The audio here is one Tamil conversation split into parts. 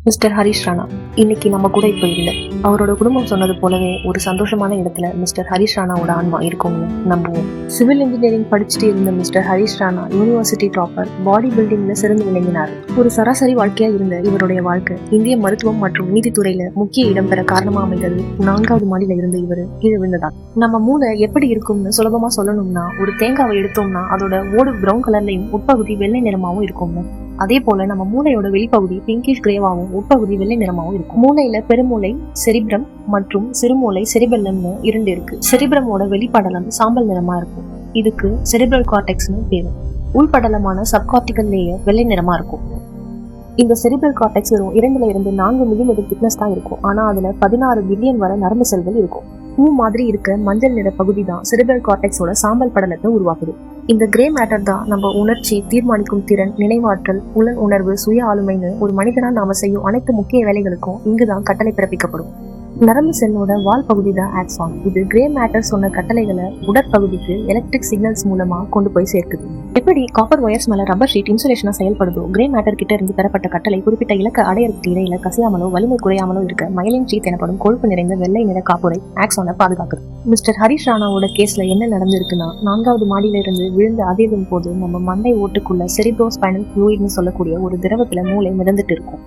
மிஸ்டர் ஹரிஷ் ராணா இன்னைக்கு நம்ம கூட இப்போ இல்லை. அவரோட குடும்பம் சொன்னது போலவே ஒரு சந்தோஷமான இடத்துல மிஸ்டர் ஹரிஷ் ராணாவோட ஆன்மா இருக்கும்னு நம்புவோம். சிவில் இன்ஜினியரிங் படிச்சுட்டு இருந்த mister Harish Rana university topper, body பில்டிங்ல சிறந்து விளங்கினார். ஒரு சராசரி வாழ்க்கையா இருந்த இவருடைய வாழ்க்கை இந்திய மருத்துவம் மற்றும் நீதித்துறையில முக்கிய இடம் பெற காரணமா அமைந்தது 4வது மாடியில இருந்து இவர் கீழே விழுந்ததா. நம்ம மூளை எப்படி இருக்கும்னு சுலபமா சொல்லணும்னா, ஒரு தேங்காவை எடுத்தோம்னா அதோட ஓடு பிரவுன் கலர்லயும் உட்பகுதி வெள்ளை நிறமாவும் இருக்கும்னு. அதே போல நம்ம மூளையோட வெளிப்பகுதி பிங்கிஷ் கிரேவாவும் உட்பகுதி வெள்ளை நிறமாவும் இருக்கும். மூளையில பெருமூளை செரிப்ரம் மற்றும் சிறுமூளை செரிபெல்லம்னு 2 இருக்கு. செரிப்ரமோட வெளிப்படலம் சாம்பல் நிறமா இருக்கும். இதுக்கு செரிப்ரல் கார்டெக்ஸ்னு பேரு. உள்படலமான சப்கார்டிகல் லேயர் வெள்ளை நிறமா இருக்கும். இந்த செரிப்ரல் கார்டெக்ஸ் வெறும் 2 இருந்து 4 மில்லிமீட்டர் திக்னஸ் தான் இருக்கும். ஆனா அதுல 16 பில்லியன் வரை நரம்பு செல்கள் இருக்கும். பூ மாதிரி இருக்க மஞ்சள் நிற பகுதி தான் செரிப்ரல் கார்டெக்ஸோட சாம்பல் படலத்தை உருவாக்குது. இந்த கிரே மேட்டர் தான் நம்ம உணர்ச்சி, தீர்மானிக்கும் திறன், நினைவாற்றல், உளன் உணர்வு, சுய ஆளுமைன்னு ஒரு மனிதனா நாம செய்யும் அனைத்து முக்கிய வேலைகளுக்கும் இங்குதான் கட்டளை பிறப்பிக்கப்படும். நரம்பு செல்லோட வால் பகுதி தான் ஆக்சான். இது கிரே மேட்டர் சொன்ன கட்டளைகளை உடற்பகுதிக்கு எலக்ட்ரிக் சிக்னல்ஸ் மூலமா கொண்டு போய் சேர்க்குது. எப்படி காப்பர் ஒயர்ஸ் மேல ரப்பர் ஷீட் இன்சுலேஷனா செயல்படுதோ, கிரே மேட்டர் கிட்ட இருந்து பெறப்பட்ட கட்டளை குறிப்பிட்ட இலக்க அடையறதுக்கு இடையில கசியாமலோ வலிமை குறையாமலோ இருக்க மயலின் ஷீட் எனப்படும் கொழுப்பு நிறைந்த வெள்ளை நிற காப்புரை ஆக்சானை பாதுகாக்குது. மிஸ்டர் ஹரிஷ் ராணாவோட கேஸ்ல என்ன நடந்திருக்குன்னா, 4வது மாடியில இருந்து விழுந்த அதிர்வின் போது நம்ம மண்டை ஓட்டுக்குள்ள செரிப்ரோஸ்பைனல் ஃப்ளூயிட்னு சொல்லக்கூடிய ஒரு திரவத்துல மூளை மிதந்துட்டு இருக்கும்.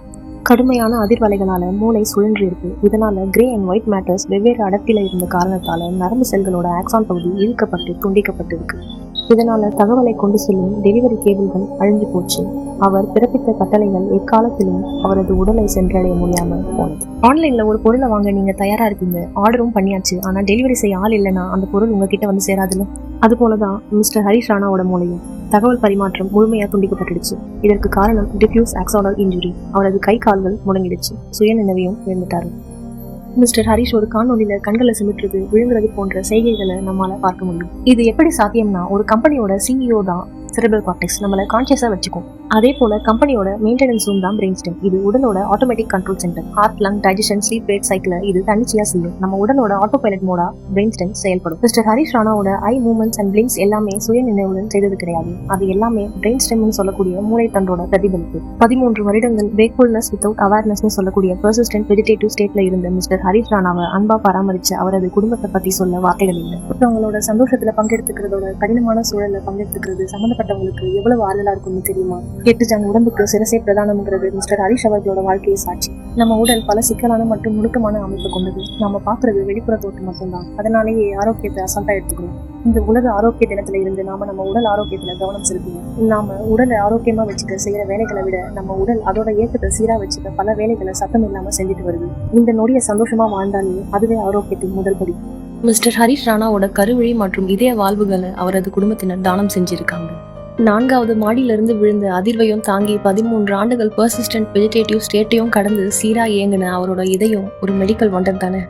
கடுமையான அதிர்வலைகளால மூளை சுழன்று இருக்கு. இதனால கிரே அண்ட் ஒயிட் மேட்டர்ஸ் வெவ்வேறு அடர்த்தியில இருந்த காரணத்தால நரம்பு செல்களோட ஆக்சான் பகுதி இழுக்கப்பட்டு துண்டிக்கப்பட்டு இருக்கு. இதனால தகவலை கொண்டு செல்லும் டெலிவரி கேபிள்கள் அழிஞ்சு போச்சு. அவர் பிறப்பித்த கட்டளைகள் எக்காலத்திலும் அவரது உடலை சென்றடைய முடியாம போனது. ஆன்லைன்ல ஒரு பொருளை வாங்க நீங்க தயாரா இருக்கீங்க, ஆர்டரும் பண்ணியாச்சு. ஆனா டெலிவரி செய்ய ஆள் இல்லைன்னா அந்த பொருள் உங்ககிட்ட வந்து சேராதுல்ல. அது போலதான் மிஸ்டர் ஹரிஷ் ராணாவோட மூளையும் தகவல் பரிமாற்றம் முழுமையா துண்டிக்கப்பட்டுடுச்சு. இதற்கு காரணம் டிஃப்யூஸ் ஆக்சானல் இன்ஜுரி. அவரது கை கால்கள் முடங்கிடுச்சு. சுய நினைவையும் இழந்துட்டாரு. மிஸ்டர் ஹரிஷ் ஒரு காணொலியில கண்களை சிமிட்டுறது, விழுங்குறது போன்ற செய்கைகளை நம்மளால பார்க்க முடியும். இது எப்படி சாத்தியம்னா, ஒரு கம்பெனியோட சிஇஓ தான் செரிப்ரல் கார்டெக்ஸ் நம்மளை கான்சியஸா வச்சுக்கும். அதே போல கம்பெனியோட மெயின்டெனன்ஸ் ரூம் தான் பிரெயின் ஸ்டெம். இது உடலோட automatic control centre. Heart, lung, digestion, sleep, rate cycle இது தன்னிச்சையா செய்யும். நம்ம உடலோட ஆட்டோ பைலட் மோடா பிரெயின் ஸ்டெம் செயல்படும். மிஸ்டர் ஹரிஷ் ராணாவோட ஐ மூவ்மெண்ட்ஸ் அண்ட் பிளிங்ஸ் எல்லாமே சுய நினைவுடன் செய்தது கிடையாது. அது எல்லாமே பிரெயின் ஸ்டெம்னு சொல்லக்கூடிய மூளை தண்டோட பிரதிபலிப்பு. 13 வருடங்கள் வேக்ஃபுல்னஸ் வித்தவுட் அவேர்னஸ் சொல்லக்கூடிய பெர்சிஸ்டன்ட் வெஜிடேட்டிவ் ஸ்டேட்ல இருந்த மிஸ்டர் ஹரிஷ் ராணாவை அன்பா பராமரிச்ச அவரது குடும்பத்தை பத்தி சொல்ல வார்த்தைகள் இல்லை. அவங்களோட சந்தோஷத்துல பங்கெடுத்துக்கிறதோட கடினமான சூழல்ல பங்கெடுத்துக்கிறது சம்பந்தப்பட்டவங்களுக்கு எவ்வளவு ஆறுதலா இருக்கும்னு தெரியுமா? 8 ஜான் உடம்புக்கு சிரசே பிரதானம்ங்கிறது மிஸ்டர் ஹரிஷ் அவர்களோட வாழ்க்கையை சாட்சி. நம்ம உடல் பல சிக்கலான மற்றும் நுணுக்கமான அமைப்பை கொண்டது. நாம பாக்குறது வெளிப்புற தோற்றம் மட்டும்தான். அதனாலேயே ஆரோக்கியத்தை அசால்ட்டா எடுத்துக்கணும். இந்த உலக ஆரோக்கிய தினத்துல இருந்து நாம நம்ம உடல் ஆரோக்கியத்துல கவனம் செலுத்தணும். நாம உடலை ஆரோக்கியமா வச்சுக்க செய்யற வேலைகளை விட நம்ம உடல் அதோட இயக்கத்தை சீரா வச்சுக்க பல வேலைகளை சத்தம் இல்லாம செஞ்சுட்டு வருது. இந்த நொடிய சந்தோஷமா வாழ்ந்தாலே அதுவே ஆரோக்கியத்தின் முதல் படி. மிஸ்டர் ஹரிஷ் ராணாவோட கருவழி மற்றும் இதய வாழ்வுகளை அவரது குடும்பத்தினர் தானம் செஞ்சிருக்காங்க. 4வது மாடியிலிருந்து விழுந்த அதிர்வையும் தாங்கி 13 ஆண்டுகள் பெர்சிஸ்டன்ட் வெஜிடேட்டிவ் ஸ்டேட்டையும் கடந்து சீரா இயங்கின அவரோட இதயம் ஒரு மெடிக்கல் வண்டர் தானே.